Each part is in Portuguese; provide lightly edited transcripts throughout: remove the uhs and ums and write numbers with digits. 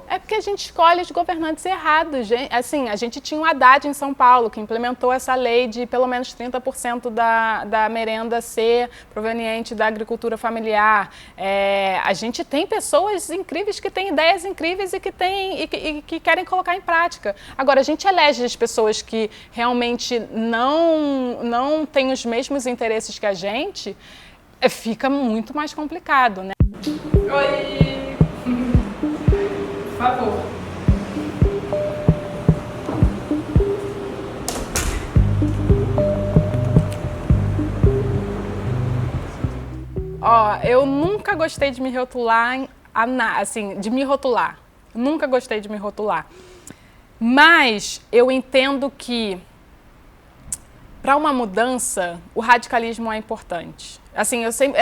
É porque a gente escolhe os governantes errados. Assim, a gente tinha um Haddad em São Paulo, que implementou essa lei de pelo menos 30% da merenda ser proveniente da agricultura familiar. A gente tem pessoas incríveis que têm ideias incríveis e que querem colocar em prática. Agora, a gente elege as pessoas que realmente não têm os mesmos interesses que a gente, fica muito mais complicado, né? Oi! Por favor. Eu nunca gostei de me rotular, assim, de me rotular. Nunca gostei de me rotular. Mas eu entendo que para uma mudança, o radicalismo é importante. Assim, eu sempre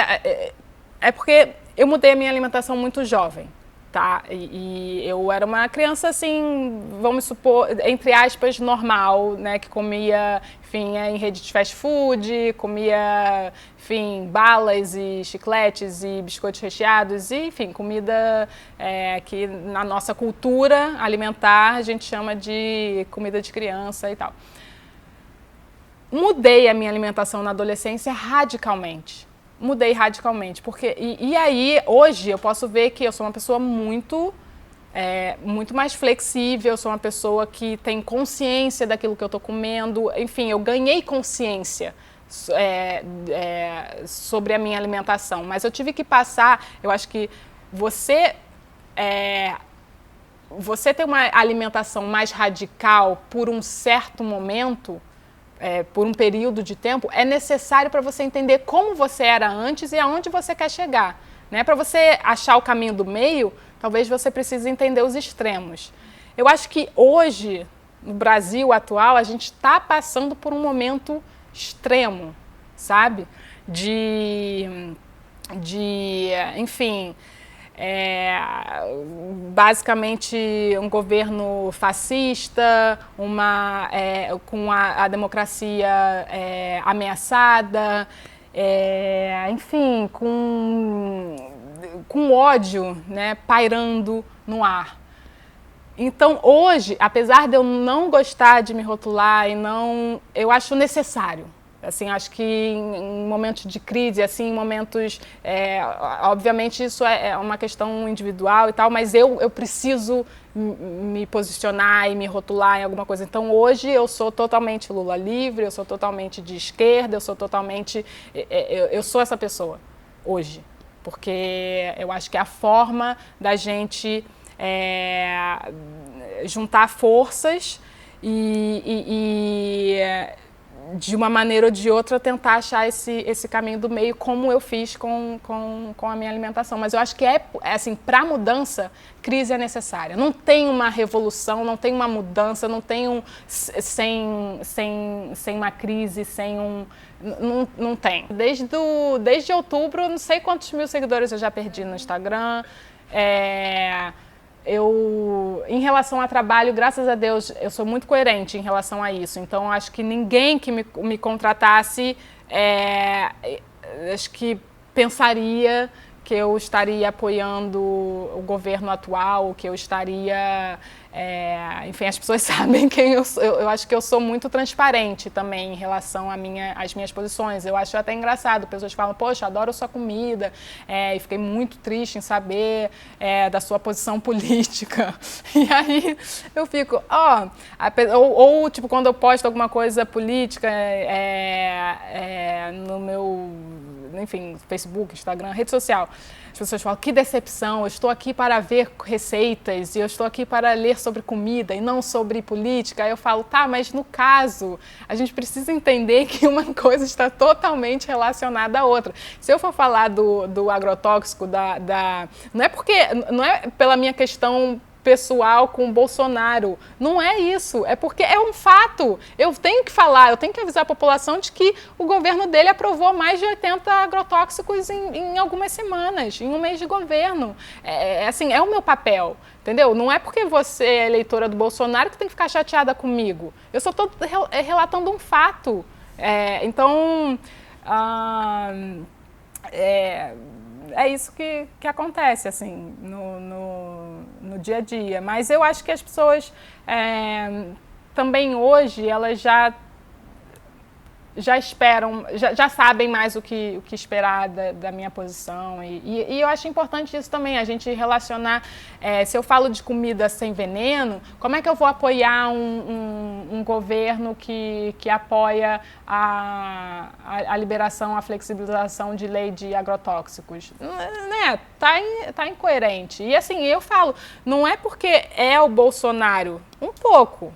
é porque eu mudei a minha alimentação muito jovem. Tá? E eu era uma criança, assim, vamos supor, entre aspas, normal, né? Que comia, enfim, em rede de fast food, comia, enfim, balas e chicletes e biscoitos recheados, e, enfim, comida que na nossa cultura alimentar a gente chama de comida de criança e tal. Mudei a minha alimentação na adolescência radicalmente. Mudei radicalmente, porque e aí hoje eu posso ver que eu sou uma pessoa muito mais flexível, eu sou uma pessoa que tem consciência daquilo que eu estou comendo, enfim, eu ganhei consciência sobre a minha alimentação, mas eu tive que passar, eu acho que você ter uma alimentação mais radical por um certo momento, por um período de tempo, é necessário para você entender como você era antes e aonde você quer chegar. Né? Para você achar o caminho do meio, talvez você precise entender os extremos. Eu acho que hoje, no Brasil atual, a gente está passando por um momento extremo, sabe? Enfim, basicamente um governo fascista, com a democracia ameaçada, enfim, com ódio, né, pairando no ar. Então, hoje, apesar de eu não gostar de me rotular eu acho necessário. Assim, acho que em momentos de crise, assim, em momentos, obviamente isso é uma questão individual e tal, mas eu preciso me posicionar e me rotular em alguma coisa. Então, hoje eu sou totalmente Lula livre, eu sou totalmente de esquerda, eu sou essa pessoa hoje, porque eu acho que é a forma da gente juntar forças e de uma maneira ou de outra, tentar achar esse caminho do meio, como eu fiz com a minha alimentação. Mas eu acho que assim, para mudança, crise é necessária. Não tem uma revolução, não tem uma mudança, não tem sem uma crise, não tem. Desde outubro, não sei quantos mil seguidores eu já perdi no Instagram. Em relação a trabalho, graças a Deus, eu sou muito coerente em relação a isso. Então, acho que ninguém que me contratasse, acho que pensaria que eu estaria apoiando o governo atual, que eu estaria... enfim, as pessoas sabem quem eu sou. Eu acho que eu sou muito transparente também em relação às minhas posições. Eu acho até engraçado. Pessoas falam, poxa, adoro sua comida. E fiquei muito triste em saber da sua posição política. E aí eu fico, ou tipo, quando eu posto alguma coisa política no meu, enfim, Facebook, Instagram, rede social, as pessoas falam, que decepção, eu estou aqui para ver receitas e eu estou aqui para ler sobre comida e não sobre política. Aí eu falo, tá, mas no caso, a gente precisa entender que uma coisa está totalmente relacionada à outra. Se eu for falar do agrotóxico, não é pela minha questão pessoal com o Bolsonaro. Não é isso, é porque é um fato. Eu tenho que falar, eu tenho que avisar a população de que o governo dele aprovou mais de 80 agrotóxicos em algumas semanas, em um mês de governo. Assim, é o meu papel, entendeu? Não é porque você é eleitora do Bolsonaro que tem que ficar chateada comigo. Eu só estou relatando um fato. Então, é isso que acontece, assim, no dia a dia. Mas eu acho que as pessoas também hoje, elas já esperam, já sabem mais o que esperar da minha posição. E eu acho importante isso também, a gente relacionar, se eu falo de comida sem veneno, como é que eu vou apoiar um governo que apoia a liberação, a flexibilização de lei de agrotóxicos? Né? Tá incoerente. E assim, eu falo, não é porque é o Bolsonaro, um pouco,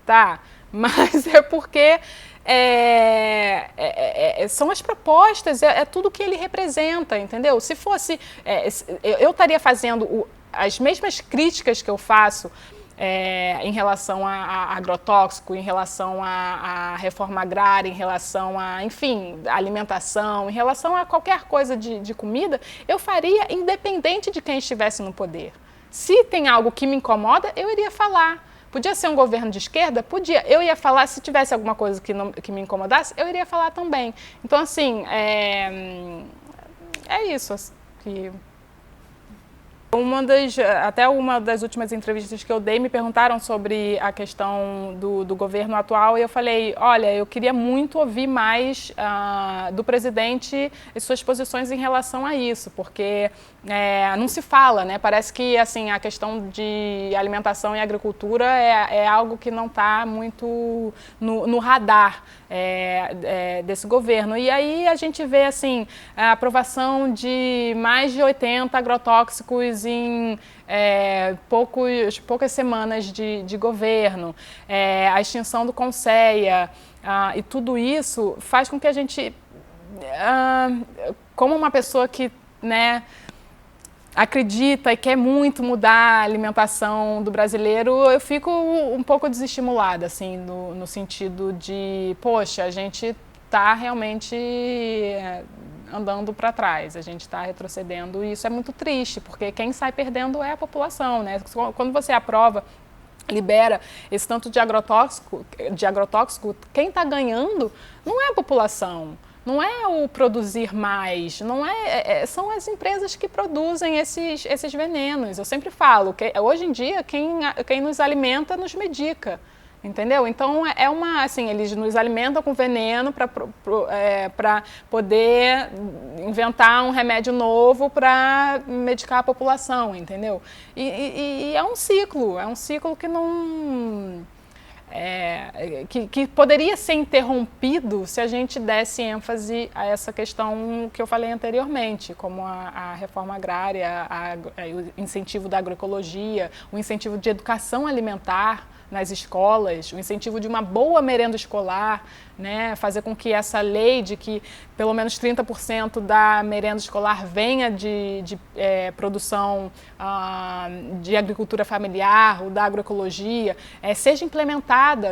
tá, mas é porque são as propostas, é tudo que ele representa, entendeu? Se fosse, eu estaria fazendo as mesmas críticas que eu faço em relação a agrotóxico, em relação à reforma agrária, em relação a, enfim, alimentação, em relação a qualquer coisa de comida, eu faria independente de quem estivesse no poder. Se tem algo que me incomoda, eu iria falar. Podia ser um governo de esquerda? Podia. Eu ia falar, se tivesse alguma coisa que me incomodasse, eu iria falar também. Então, assim, é isso que... Até uma das últimas entrevistas que eu dei, me perguntaram sobre a questão do governo atual e eu falei, olha, eu queria muito ouvir mais do presidente e suas posições em relação a isso, porque não se fala, né? Parece que assim, a questão de alimentação e agricultura é algo que não está muito no radar desse governo. E aí a gente vê assim, a aprovação de mais de 80 agrotóxicos em poucas semanas de governo, a extinção do Conceia, e tudo isso faz com que a gente, como uma pessoa que, né, acredita e quer muito mudar a alimentação do brasileiro, eu fico um pouco desestimulada, assim, no sentido de, poxa, a gente está realmente andando para trás, a gente está retrocedendo e isso é muito triste, porque quem sai perdendo é a população, né? Quando você aprova, libera esse tanto de agrotóxico, quem está ganhando não é a população. Não é o produzir mais, são as empresas que produzem esses venenos. Eu sempre falo que hoje em dia quem nos alimenta nos medica, entendeu? Então assim, eles nos alimentam com veneno para poder inventar um remédio novo para medicar a população, entendeu? E é um ciclo que não... que poderia ser interrompido se a gente desse ênfase a essa questão que eu falei anteriormente, como a reforma agrária, o incentivo da agroecologia, o incentivo de educação alimentar nas escolas, o incentivo de uma boa merenda escolar, né, fazer com que essa lei de que pelo menos 30% da merenda escolar venha de produção de agricultura familiar ou da agroecologia, seja implementada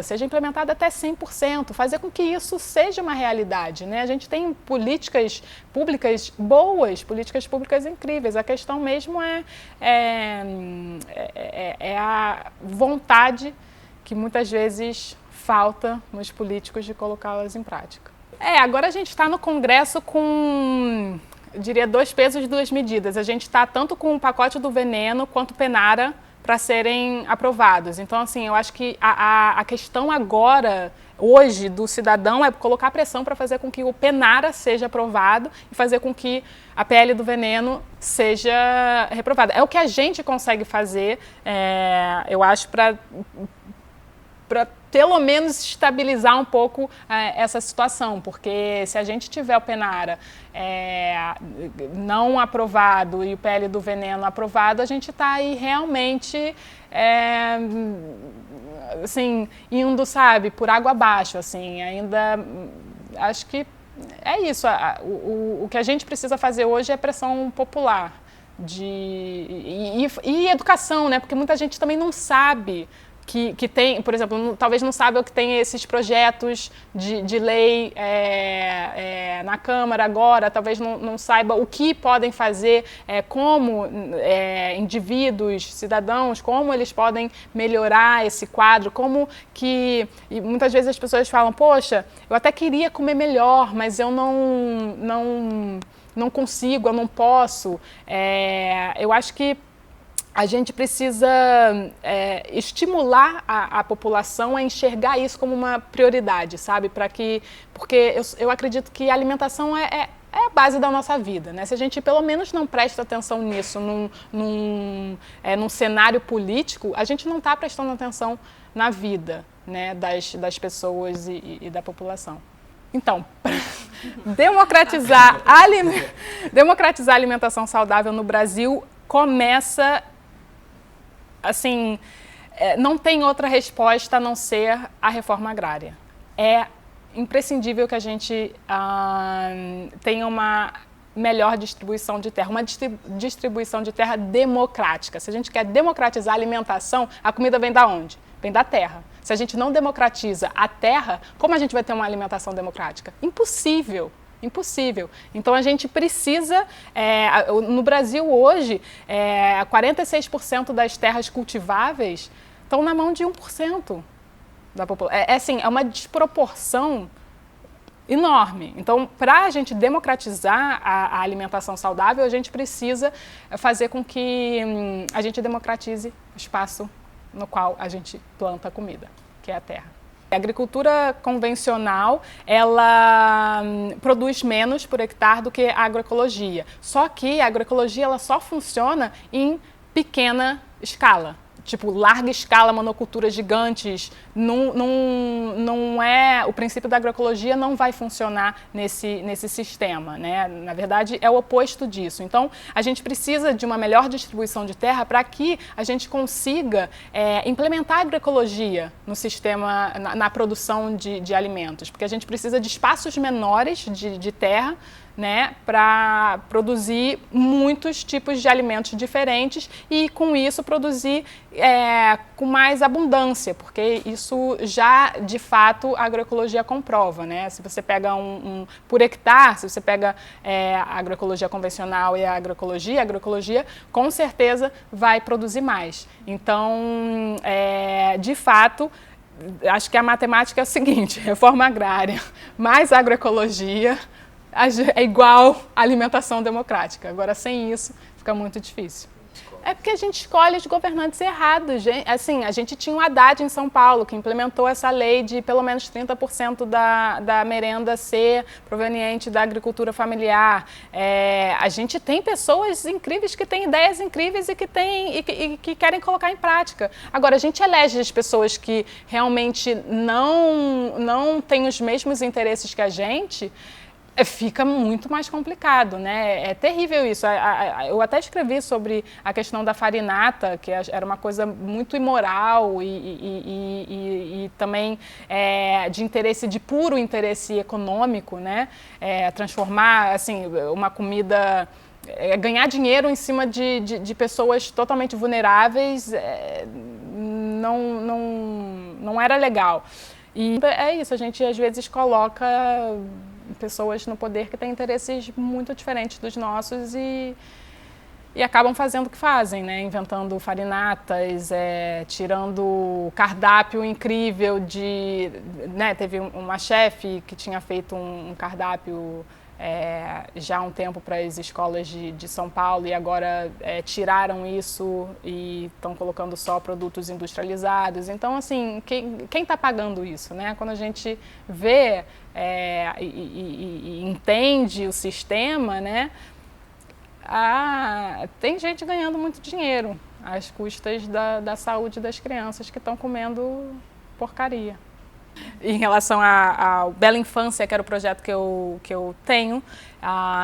até 100%, fazer com que isso seja uma realidade, né? A gente tem políticas públicas boas, políticas públicas incríveis, a questão mesmo é a vontade que muitas vezes falta nos políticos de colocá-las em prática. Agora a gente está no Congresso com, eu diria, 2 pesos e 2 medidas. A gente está tanto com o pacote do veneno quanto o Penara para serem aprovados. Então, assim, eu acho que a questão agora, hoje, do cidadão é colocar pressão para fazer com que o Penara seja aprovado e fazer com que a PL do veneno seja reprovada. É o que a gente consegue fazer, eu acho, para pelo menos estabilizar um pouco essa situação, porque se a gente tiver o Penara não aprovado e o PL do veneno aprovado, a gente está aí realmente assim, indo, sabe, por água abaixo, assim, ainda acho que é isso, o que a gente precisa fazer hoje é pressão popular e educação, né, porque muita gente também não sabe que tem, por exemplo, talvez não saiba que tem esses projetos de lei na Câmara agora, talvez não saiba o que podem fazer, como indivíduos, cidadãos, como eles podem melhorar esse quadro, como que... E muitas vezes as pessoas falam, poxa, eu até queria comer melhor, mas eu não consigo, eu não posso. Eu acho que a gente precisa estimular a população a enxergar isso como uma prioridade, sabe? Porque eu acredito que a alimentação é a base da nossa vida, né? Se a gente pelo menos não presta atenção nisso num cenário político, a gente não está prestando atenção na vida, né, das pessoas e da população. Então, democratizar a alimentação saudável no Brasil começa, assim, não tem outra resposta a não ser a reforma agrária. É imprescindível que a gente tenha uma melhor distribuição de terra, uma distribuição de terra democrática. Se a gente quer democratizar a alimentação, a comida vem da onde? Vem da terra. Se a gente não democratiza a terra, como a gente vai ter uma alimentação democrática? Impossível. Impossível. Então a gente precisa, no Brasil hoje, 46% das terras cultiváveis estão na mão de 1% da população. É uma desproporção enorme. Então, para a gente democratizar a alimentação saudável, a gente precisa fazer com que a gente democratize o espaço no qual a gente planta a comida, que é a terra. A agricultura convencional, ela produz menos por hectare do que a agroecologia. Só que a agroecologia ela só funciona em pequena escala. Tipo, larga escala, monoculturas gigantes, não é, o princípio da agroecologia não vai funcionar nesse sistema, né? Na verdade, é o oposto disso. Então, a gente precisa de uma melhor distribuição de terra para que a gente consiga implementar a agroecologia no sistema, na produção de alimentos, porque a gente precisa de espaços menores de terra, né, para produzir muitos tipos de alimentos diferentes e, com isso, produzir com mais abundância, porque isso já, de fato, a agroecologia comprova, né? Se você pega por hectare, se você pega a agroecologia convencional e a agroecologia com certeza vai produzir mais. Então, de fato, acho que a matemática é o seguinte: reforma agrária mais agroecologia é igual à alimentação democrática. Agora, sem isso, fica muito difícil. É porque a gente escolhe os governantes errados. Assim, a gente tinha o Haddad em São Paulo, que implementou essa lei de pelo menos 30% da merenda ser proveniente da agricultura familiar. A gente tem pessoas incríveis que têm ideias incríveis e que querem colocar em prática. Agora, a gente elege as pessoas que realmente não têm os mesmos interesses que a gente, fica muito mais complicado, né? É terrível isso. Eu até escrevi sobre a questão da farinata, que era uma coisa muito imoral e também de puro interesse econômico, né? Transformar, assim, uma comida, ganhar dinheiro em cima de pessoas totalmente vulneráveis, não era legal. E é isso, a gente às vezes coloca pessoas no poder que têm interesses muito diferentes dos nossos e acabam fazendo o que fazem, né? Inventando farinatas, tirando cardápio incrível né? Teve uma chefe que tinha feito um cardápio já há um tempo para as escolas de São Paulo e agora tiraram isso e estão colocando só produtos industrializados. Então, assim, quem está pagando isso, né? Quando a gente vê e entende o sistema, né? Tem gente ganhando muito dinheiro às custas da saúde das crianças que estão comendo porcaria. Em relação ao Bela Infância, que era o projeto que eu tenho,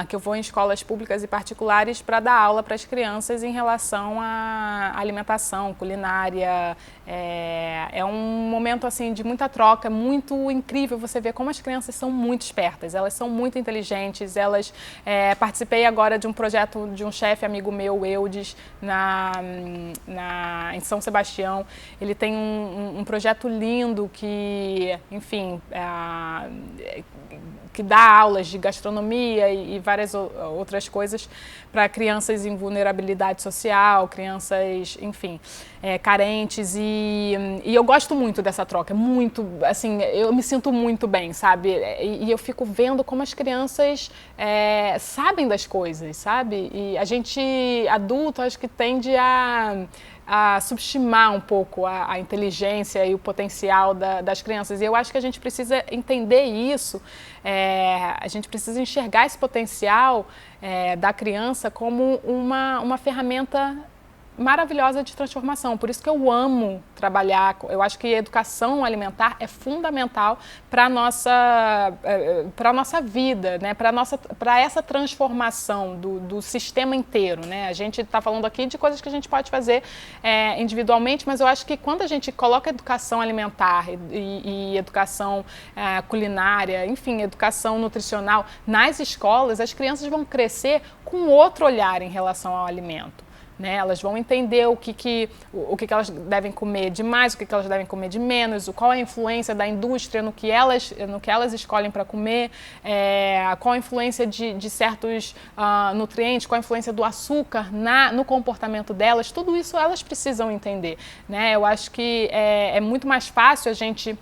que eu vou em escolas públicas e particulares para dar aula para as crianças em relação à alimentação, culinária. É um momento assim de muita troca, muito incrível você ver como as crianças são muito espertas, elas são muito inteligentes. Participei agora de um projeto de um chefe amigo meu, o Eudes, em São Sebastião. Ele tem um projeto lindo que, enfim, que dá aulas de gastronomia e várias outras coisas para crianças em vulnerabilidade social, crianças, enfim, carentes. E eu gosto muito dessa troca, muito, assim, eu me sinto muito bem, sabe? E eu fico vendo como as crianças sabem das coisas, sabe? E a gente, adulto, acho que tende a subestimar um pouco a inteligência e o potencial das crianças. E eu acho que a gente precisa entender isso, a gente precisa enxergar esse potencial da criança como uma ferramenta maravilhosa de transformação. Por isso que eu amo trabalhar. Eu acho que a educação alimentar é fundamental para a nossa vida, né? Para essa transformação do sistema inteiro, né? A gente está falando aqui de coisas que a gente pode fazer individualmente, mas eu acho que quando a gente coloca educação alimentar e educação culinária, enfim, educação nutricional nas escolas, as crianças vão crescer com outro olhar em relação ao alimento. Né? Elas vão entender o que elas devem comer de mais, o que elas devem comer de menos, qual é a influência da indústria no que elas escolhem para comer, qual a influência de certos nutrientes, qual a influência do açúcar no comportamento delas. Tudo isso elas precisam entender. Né? Eu acho que é muito mais fácil a gente...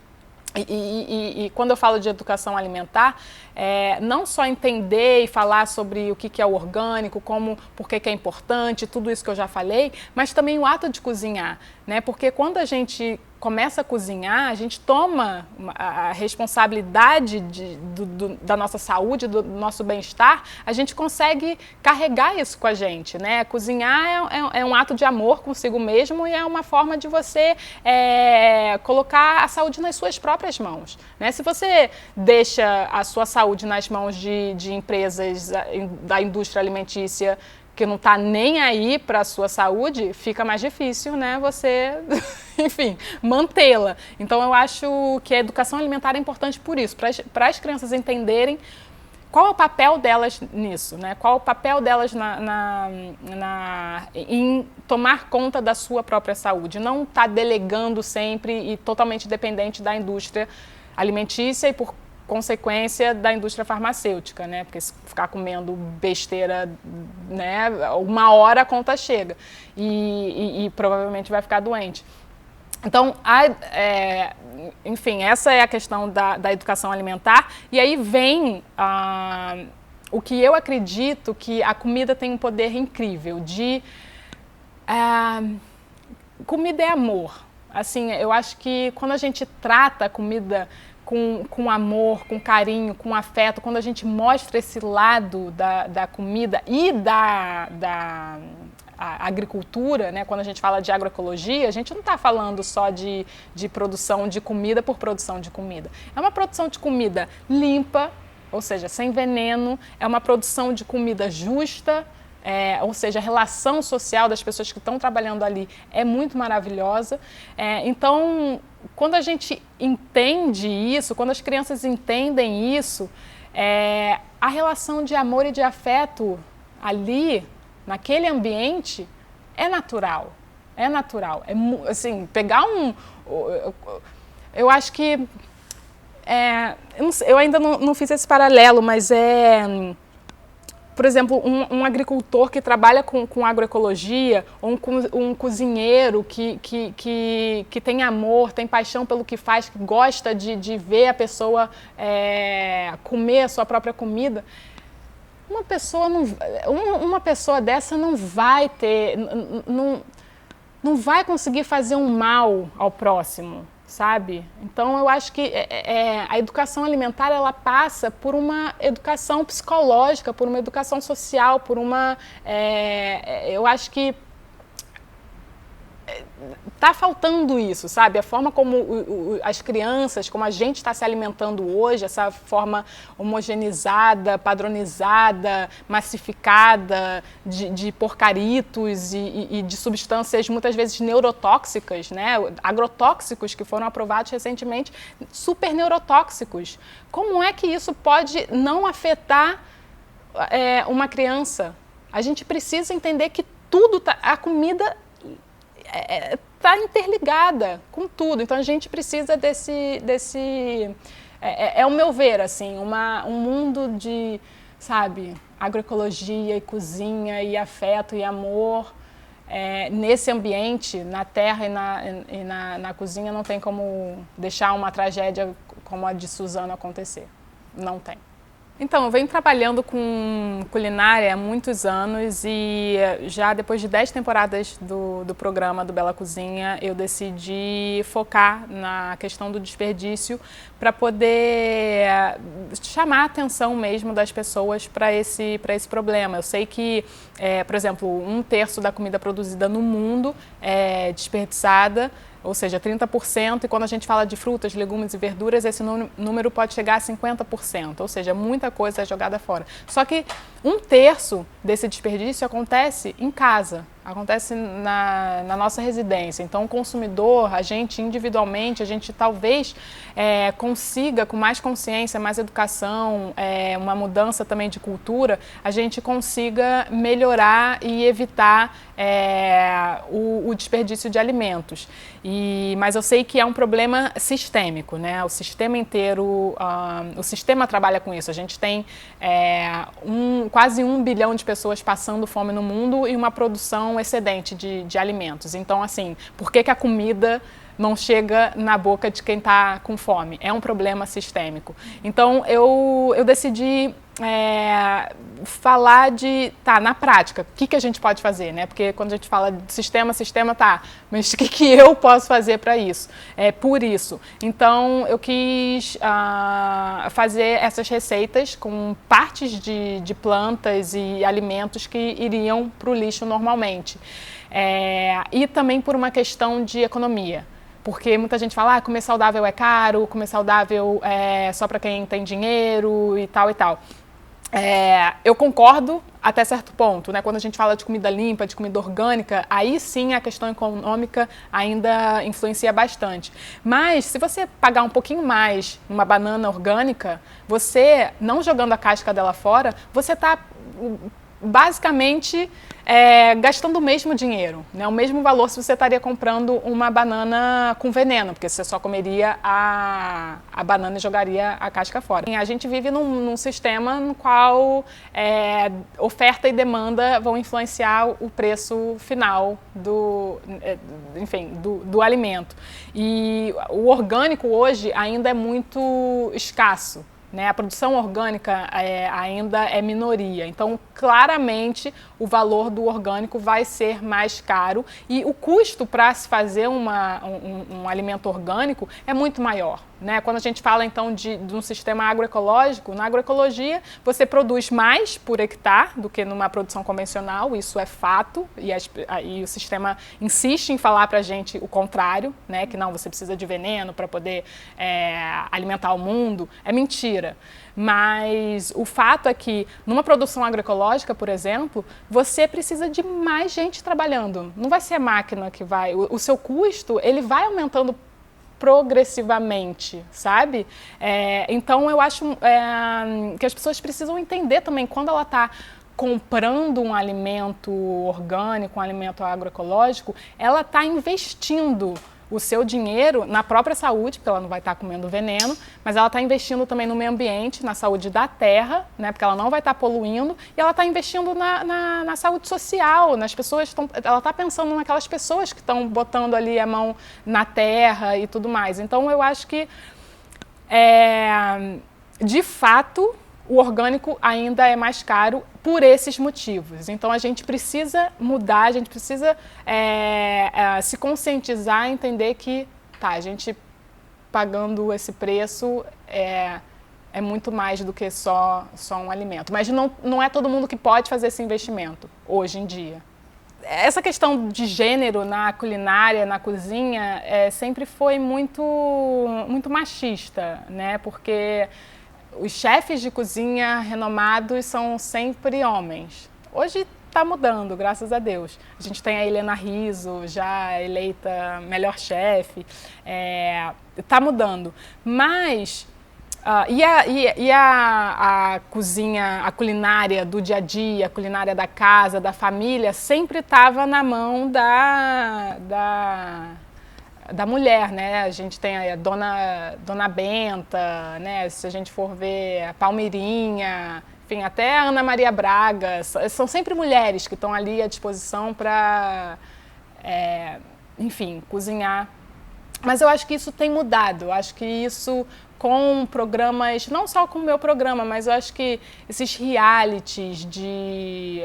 E quando eu falo de educação alimentar, não só entender e falar sobre o que é o orgânico, por que é importante, tudo isso que eu já falei, mas também o ato de cozinhar, né? Porque quando a gente começa a cozinhar, a gente toma a responsabilidade da nossa saúde, do nosso bem-estar, a gente consegue carregar isso com a gente, né? Cozinhar é um ato de amor consigo mesmo e é uma forma de você colocar a saúde nas suas próprias mãos, né? Se você deixa a sua saúde nas mãos de empresas da indústria alimentícia que não está nem aí para a sua saúde, fica mais difícil, né, você, enfim, mantê-la. Então, eu acho que a educação alimentar é importante por isso, para as crianças entenderem qual é o papel delas nisso, né? Qual é o papel delas em tomar conta da sua própria saúde, não estar delegando sempre e totalmente dependente da indústria alimentícia e, por consequência, da indústria farmacêutica, né? Porque se ficar comendo besteira, né, uma hora a conta chega e provavelmente vai ficar doente. Então, enfim, essa é a questão da educação alimentar. E aí vem o que eu acredito que a comida tem um poder incrível comida é amor. Assim, eu acho que quando a gente trata a comida com amor, com carinho, com afeto, quando a gente mostra esse lado da comida e da agricultura, né? Quando a gente fala de agroecologia, a gente não está falando só de produção de comida por produção de comida. É uma produção de comida limpa, ou seja, sem veneno, é uma produção de comida justa, ou seja, a relação social das pessoas que estão trabalhando ali é muito maravilhosa. Então, quando a gente entende isso, quando as crianças entendem isso, a relação de amor e de afeto ali, naquele ambiente, é natural. É natural. Assim, pegar eu acho que... eu ainda não fiz esse paralelo, mas por exemplo, um agricultor que trabalha com agroecologia, ou um cozinheiro que tem amor, tem paixão pelo que faz, que gosta de ver a pessoa comer a sua própria comida, uma pessoa dessa não vai ter, não vai conseguir fazer um mal ao próximo, sabe? Então, eu acho que a educação alimentar, ela passa por uma educação psicológica, por uma educação social, por uma... eu acho que está faltando isso, sabe? A forma como as crianças, como a gente está se alimentando hoje, essa forma homogeneizada, padronizada, massificada de porcaritos e de substâncias muitas vezes neurotóxicas, né? Agrotóxicos que foram aprovados recentemente, super neurotóxicos. Como é que isso pode não afetar uma criança? A gente precisa entender que a comida está interligada com tudo. Então, a gente precisa é o meu ver, assim, um mundo de, sabe, agroecologia e cozinha e afeto e amor. Nesse ambiente, na terra e na cozinha, não tem como deixar uma tragédia como a de Suzano acontecer. Não tem. Então, eu venho trabalhando com culinária há muitos anos e já depois de 10 temporadas do programa do Bela Cozinha, eu decidi focar na questão do desperdício para poder chamar a atenção mesmo das pessoas para esse problema. Eu sei que, por exemplo, 1/3 da comida produzida no mundo é desperdiçada, ou seja, 30%, e quando a gente fala de frutas, legumes e verduras, esse número pode chegar a 50%, ou seja, muita coisa é jogada fora. Só que 1/3 desse desperdício acontece em casa, acontece na nossa residência. Então, o consumidor, a gente individualmente, a gente talvez consiga, com mais consciência, mais educação, uma mudança também de cultura, a gente consiga melhorar e evitar o desperdício de alimentos. Mas eu sei que é um problema sistêmico, né? O sistema inteiro, o sistema trabalha com isso. A gente tem quase 1 bilhão de pessoas passando fome no mundo e uma produção excedente de alimentos. Então, assim, por que a comida não chega na boca de quem está com fome? É um problema sistêmico. Então, eu decidi falar na prática, o que a gente pode fazer, né? Porque quando a gente fala de sistema, mas o que eu posso fazer para isso? Por isso. Então, eu quis fazer essas receitas com partes de plantas e alimentos que iriam para o lixo normalmente. E também por uma questão de economia. Porque muita gente fala, comer saudável é caro, comer saudável é só para quem tem dinheiro e tal e tal. Eu concordo até certo ponto, né? Quando a gente fala de comida limpa, de comida orgânica, aí sim a questão econômica ainda influencia bastante. Mas se você pagar um pouquinho mais uma banana orgânica, você, não jogando a casca dela fora, você está basicamente gastando o mesmo dinheiro, né? O mesmo valor se você estaria comprando uma banana com veneno, porque você só comeria a banana e jogaria a casca fora. A gente vive num sistema no qual oferta e demanda vão influenciar o preço final do alimento. E o orgânico hoje ainda é muito escasso. Né? A produção orgânica ainda é minoria, então claramente o valor do orgânico vai ser mais caro e o custo para se fazer um alimento orgânico é muito maior. Né? Quando a gente fala então de um sistema agroecológico, na agroecologia você produz mais por hectare do que numa produção convencional, isso é fato, e o sistema insiste em falar para a gente o contrário, né? Que não, você precisa de veneno para poder alimentar o mundo, é mentira. Mas o fato é que numa produção agroecológica, por exemplo, você precisa de mais gente trabalhando, não vai ser a máquina que vai, o seu custo ele vai aumentando progressivamente, sabe? Então eu acho que as pessoas precisam entender também quando ela está comprando um alimento orgânico, um alimento agroecológico, ela está investindo o seu dinheiro na própria saúde, porque ela não vai estar comendo veneno, mas ela está investindo também no meio ambiente, na saúde da terra, né, porque ela não vai estar poluindo, e ela está investindo na saúde social, nas pessoas, ela está pensando naquelas pessoas que estão botando ali a mão na terra e tudo mais. Então eu acho que, de fato, o orgânico ainda é mais caro por esses motivos. Então, a gente precisa mudar, a gente precisa se conscientizar e entender que, a gente pagando esse preço é muito mais do que só um alimento. Mas não é todo mundo que pode fazer esse investimento hoje em dia. Essa questão de gênero na culinária, na cozinha, sempre foi muito machista, né? Porque os chefes de cozinha renomados são sempre homens. Hoje está mudando, graças a Deus. A gente tem a Helena Rizzo, já eleita melhor chefe. Está mudando. Mas a cozinha, a culinária do dia a dia, a culinária da casa, da família, sempre estava na mão da mulher, né? A gente tem a Dona Benta, né? Se a gente for ver a Palmeirinha, enfim, até a Ana Maria Braga, são sempre mulheres que estão ali à disposição para, enfim, cozinhar. Mas eu acho que isso tem mudado, eu acho que isso com programas, não só com o meu programa, mas eu acho que esses realities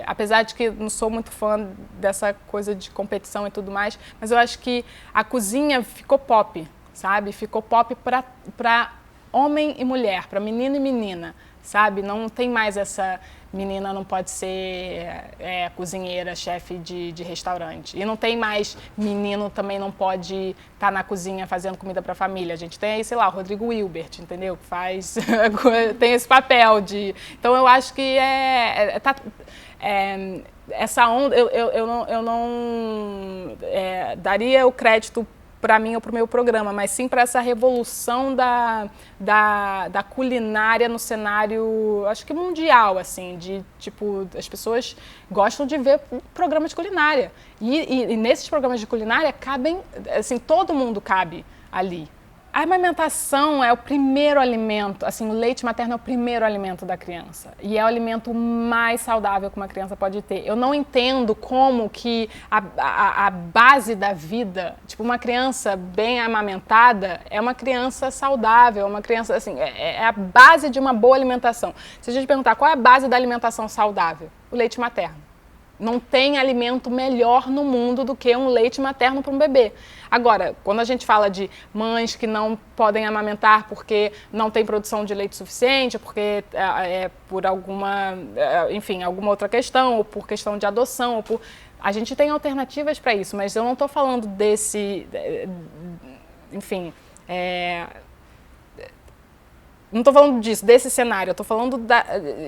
apesar de que não sou muito fã dessa coisa de competição e tudo mais, mas eu acho que a cozinha ficou pop, sabe? Ficou pop para homem e mulher, para menino e menina, sabe? Não tem mais essa menina não pode ser cozinheira, chefe de restaurante. E não tem mais menino também não pode estar na cozinha fazendo comida para a família. A gente tem aí, sei lá, o Rodrigo Hilbert, entendeu? Que faz, tem esse papel de... Então eu acho que essa onda, eu não daria o crédito para mim ou para o meu programa, mas sim para essa revolução da culinária no cenário, acho que mundial, assim, de tipo, as pessoas gostam de ver programas de culinária. E nesses programas de culinária cabem, assim, todo mundo cabe ali. A amamentação é o primeiro alimento, assim, o leite materno é o primeiro alimento da criança. E é o alimento mais saudável que uma criança pode ter. Eu não entendo como que a base da vida, tipo, uma criança bem amamentada é uma criança saudável, é uma criança, assim, é a base de uma boa alimentação. Se a gente perguntar qual é a base da alimentação saudável, o leite materno. Não tem alimento melhor no mundo do que um leite materno para um bebê. Agora, quando a gente fala de mães que não podem amamentar porque não tem produção de leite suficiente, porque por alguma, enfim, alguma outra questão, ou por questão de adoção, a gente tem alternativas para isso, mas eu não estou falando desse, enfim, não estou falando disso, desse cenário, eu estou falando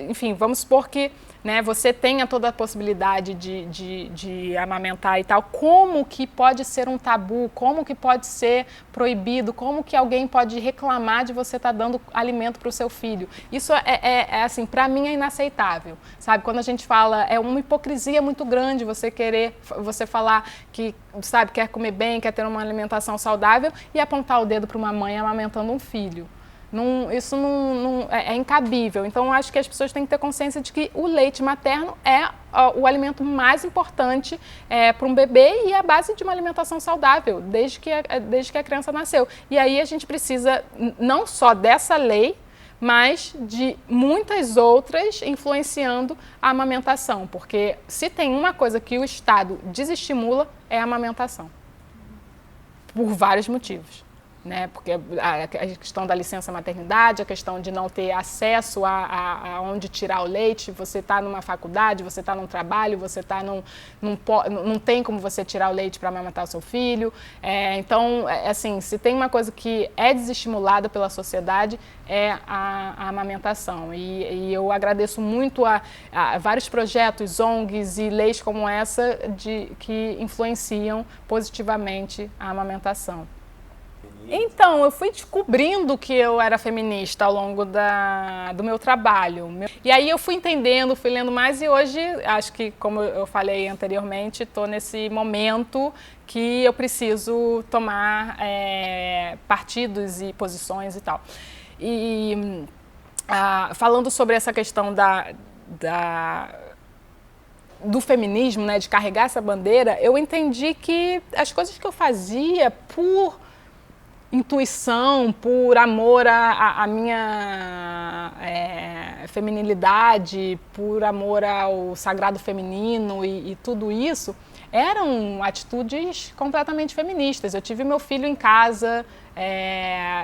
enfim, vamos supor que, né, você tenha toda a possibilidade de amamentar e tal. Como que pode ser um tabu? Como que pode ser proibido? Como que alguém pode reclamar de você estar dando alimento para o seu filho? Isso assim, para mim é inaceitável, sabe? Quando a gente fala, é uma hipocrisia muito grande você falar que, sabe, quer comer bem, quer ter uma alimentação saudável e apontar o dedo para uma mãe amamentando um filho. Isso não é incabível. Então, eu acho que as pessoas têm que ter consciência de que o leite materno é o alimento mais importante para um bebê e a base de uma alimentação saudável, desde que a criança nasceu. E aí a gente precisa não só dessa lei, mas de muitas outras influenciando a amamentação. Porque se tem uma coisa que o Estado desestimula, é a amamentação. Por vários motivos. Né? Porque a questão da licença maternidade, a questão de não ter acesso a onde tirar o leite, você está numa faculdade, você está num trabalho, você está não tem como você tirar o leite para amamentar o seu filho. Então, assim, se tem uma coisa que é desestimulada pela sociedade, é a amamentação. E eu agradeço muito a vários projetos, ONGs e leis como essa que influenciam positivamente a amamentação. Então, eu fui descobrindo que eu era feminista ao longo do meu trabalho. E aí eu fui entendendo, fui lendo mais e hoje, acho que, como eu falei anteriormente, estou nesse momento que eu preciso tomar partidos e posições e tal. E falando sobre essa questão do feminismo, né, de carregar essa bandeira, eu entendi que as coisas que eu fazia por intuição, por amor à minha feminilidade, por amor ao sagrado feminino e tudo isso, eram atitudes completamente feministas. Eu tive meu filho em casa,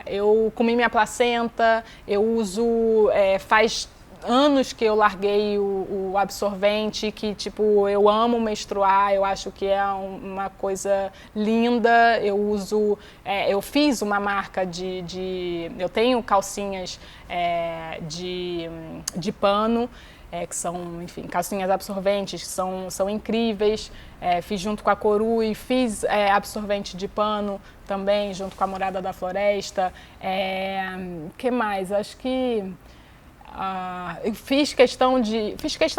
eu comi minha placenta, eu uso, faz anos que eu larguei o absorvente, que tipo, eu amo menstruar, eu acho que é uma coisa linda, eu fiz uma marca eu tenho calcinhas de pano, que são, enfim, calcinhas absorventes, que são incríveis, fiz junto com a Coru e fiz absorvente de pano também, junto com a Morada da Floresta. Que mais? Acho que Fiz questão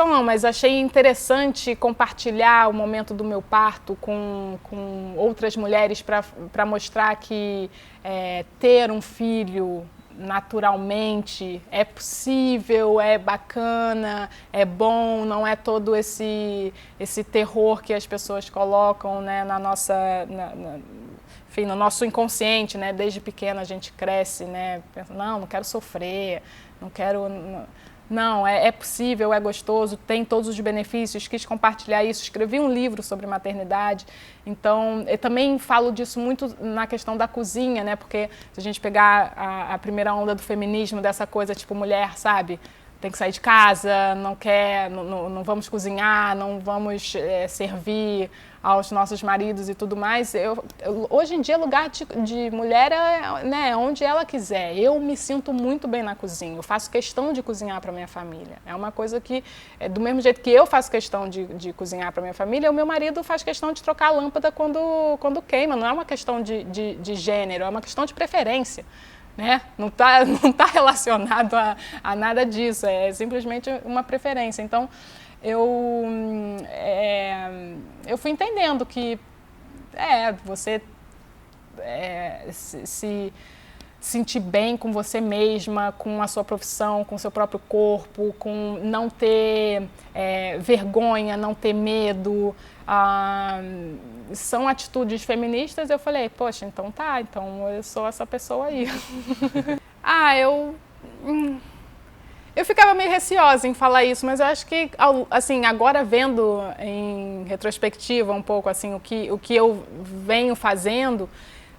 não, mas achei interessante compartilhar o momento do meu parto com outras mulheres para mostrar que ter um filho naturalmente é possível, é bacana, é bom, não é todo esse terror que as pessoas colocam, né, na nossa... enfim, no nosso inconsciente, né? Desde pequena a gente cresce, né? Pensa, não quero sofrer, não quero... Não, é possível, é gostoso, tem todos os benefícios, quis compartilhar isso, escrevi um livro sobre maternidade, então eu também falo disso muito na questão da cozinha, né? Porque se a gente pegar a primeira onda do feminismo, dessa coisa tipo mulher, sabe? Tem que sair de casa, não vamos cozinhar, não vamos servir aos nossos maridos e tudo mais. Hoje em dia, lugar de mulher é, né, onde ela quiser. Eu me sinto muito bem na cozinha, eu faço questão de cozinhar para minha família. É uma coisa que, do mesmo jeito que eu faço questão de cozinhar para minha família, o meu marido faz questão de trocar a lâmpada quando queima. Não é uma questão de gênero, é uma questão de preferência. Né? Não tá relacionado a nada disso, é simplesmente uma preferência. Então, eu fui entendendo que você se sentir bem com você mesma, com a sua profissão, com o seu próprio corpo, com não ter vergonha, não ter medo, são atitudes feministas. Eu falei, poxa, então eu sou essa pessoa aí. Eu ficava meio receosa em falar isso, mas eu acho que, assim, agora vendo em retrospectiva um pouco assim, o que eu venho fazendo,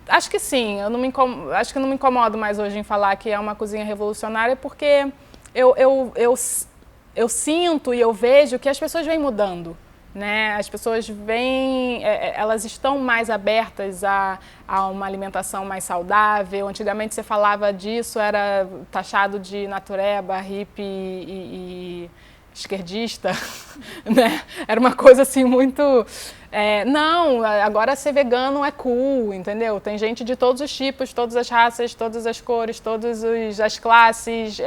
acho que sim, acho que não me incomodo mais hoje em falar que é uma cozinha revolucionária, porque eu sinto e eu vejo que as pessoas vêm mudando. Né? As pessoas elas estão mais abertas a uma alimentação mais saudável. Antigamente você falava disso, era taxado de natureba, hippie e esquerdista, né? Era uma coisa assim muito... não, agora ser vegano é cool, entendeu? Tem gente de todos os tipos, todas as raças, todas as cores, todas as classes,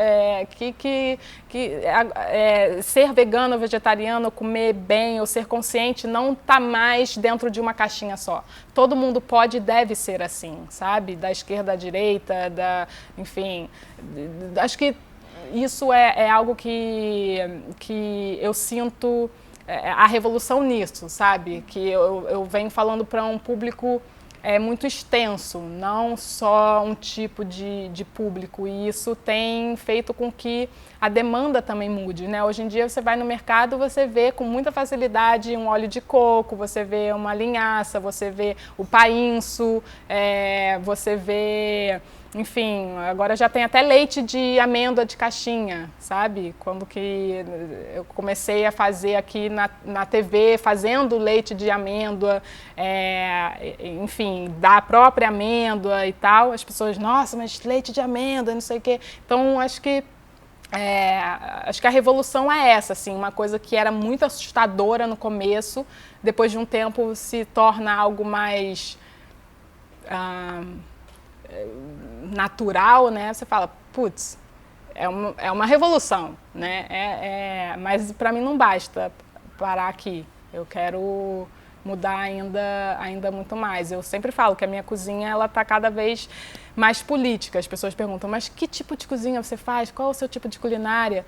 ser vegano ou vegetariano, comer bem ou ser consciente não está mais dentro de uma caixinha só. Todo mundo pode e deve ser assim, sabe? Da esquerda à direita, enfim, acho que isso é algo que eu sinto a revolução nisso, sabe? Que eu venho falando para um público muito extenso, não só um tipo de público, e isso tem feito com que a demanda também mude, né? Hoje em dia você vai no mercado, você vê com muita facilidade um óleo de coco, você vê uma linhaça, você vê o painço, você vê... Enfim, agora já tem até leite de amêndoa de caixinha, sabe? Quando que eu comecei a fazer aqui na TV, fazendo leite de amêndoa, enfim, da própria amêndoa e tal, as pessoas, nossa, mas leite de amêndoa, não sei o quê. Então, acho que a revolução é essa, assim, uma coisa que era muito assustadora no começo, depois de um tempo se torna algo mais... natural, né? Você fala, putz, é uma revolução, né? Mas para mim não basta parar aqui. Eu quero mudar ainda muito mais. Eu sempre falo que a minha cozinha ela está cada vez mais política. As pessoas perguntam, mas que tipo de cozinha você faz? Qual é o seu tipo de culinária?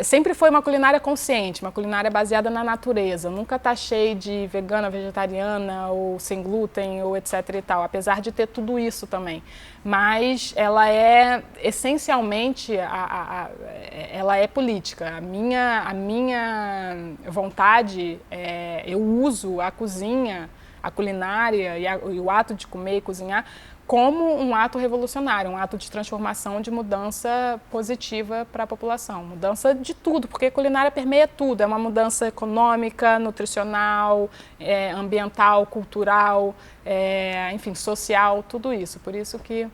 Sempre foi uma culinária consciente, uma culinária baseada na natureza. Nunca taxei de vegana, vegetariana ou sem glúten ou etc e tal, apesar de ter tudo isso também. Mas ela é, essencialmente, ela é política. A minha vontade, eu uso a cozinha, a culinária e o ato de comer e cozinhar como um ato revolucionário, um ato de transformação, de mudança positiva para a população. Mudança de tudo, porque a culinária permeia tudo. É uma mudança econômica, nutricional, ambiental, cultural, enfim, social, tudo isso. Por isso que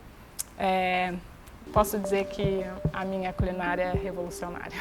posso dizer que a minha culinária é revolucionária.